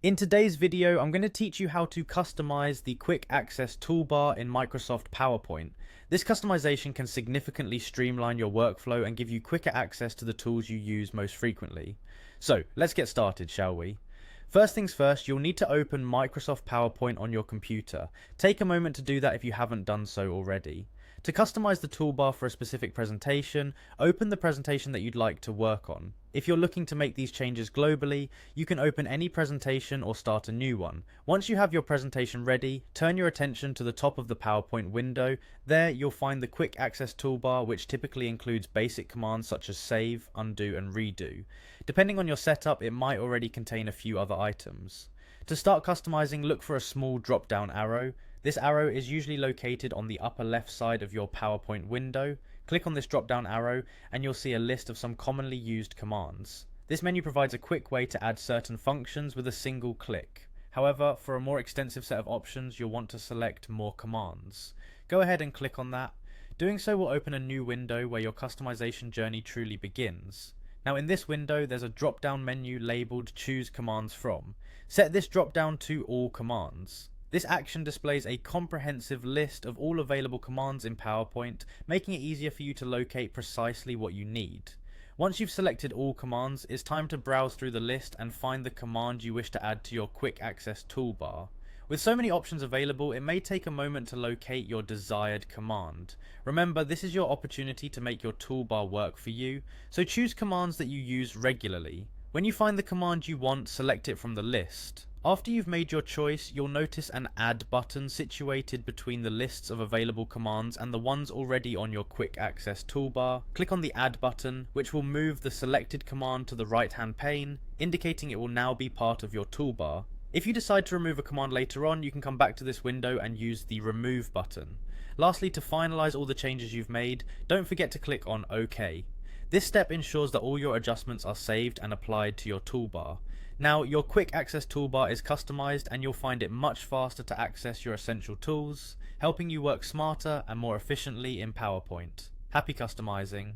In today's video, I'm going to teach you how to customize the quick access toolbar in Microsoft PowerPoint. This customization can significantly streamline your workflow and give you quicker access to the tools you use most frequently. So let's get started, shall we? First things first, you'll need to open Microsoft PowerPoint on your computer. Take a moment to do that if you haven't done so already. To customize the toolbar for a specific presentation, open the presentation that you'd like to work on. If you're looking to make these changes globally, you can open any presentation or start a new one. Once you have your presentation ready, turn your attention to the top of the PowerPoint window. There you'll find the quick access toolbar, which typically includes basic commands such as save, undo and redo. Depending on your setup, it might already contain a few other items. To start customizing, look for a small drop-down arrow. This arrow is usually located on the upper left side of your PowerPoint window. Click on this drop-down arrow and you'll see a list of some commonly used commands. This menu provides a quick way to add certain functions with a single click. However, for a more extensive set of options, you'll want to select more commands. Go ahead and click on that. Doing so will open a new window where your customization journey truly begins. Now in this window, there's a drop-down menu labeled Choose Commands From. Set this drop-down to All Commands. This action displays a comprehensive list of all available commands in PowerPoint, making it easier for you to locate precisely what you need. Once you've selected all commands, it's time to browse through the list and find the command you wish to add to your quick access toolbar. With so many options available, it may take a moment to locate your desired command. Remember, this is your opportunity to make your toolbar work for you, so choose commands that you use regularly. When you find the command you want, select it from the list. After you've made your choice, you'll notice an Add button situated between the lists of available commands and the ones already on your quick access toolbar. Click on the Add button, which will move the selected command to the right-hand pane, indicating it will now be part of your toolbar. If you decide to remove a command later on, you can come back to this window and use the Remove button. Lastly, to finalize all the changes you've made, don't forget to click on OK. This step ensures that all your adjustments are saved and applied to your toolbar. Now, your quick access toolbar is customized and you'll find it much faster to access your essential tools, helping you work smarter and more efficiently in PowerPoint. Happy customizing!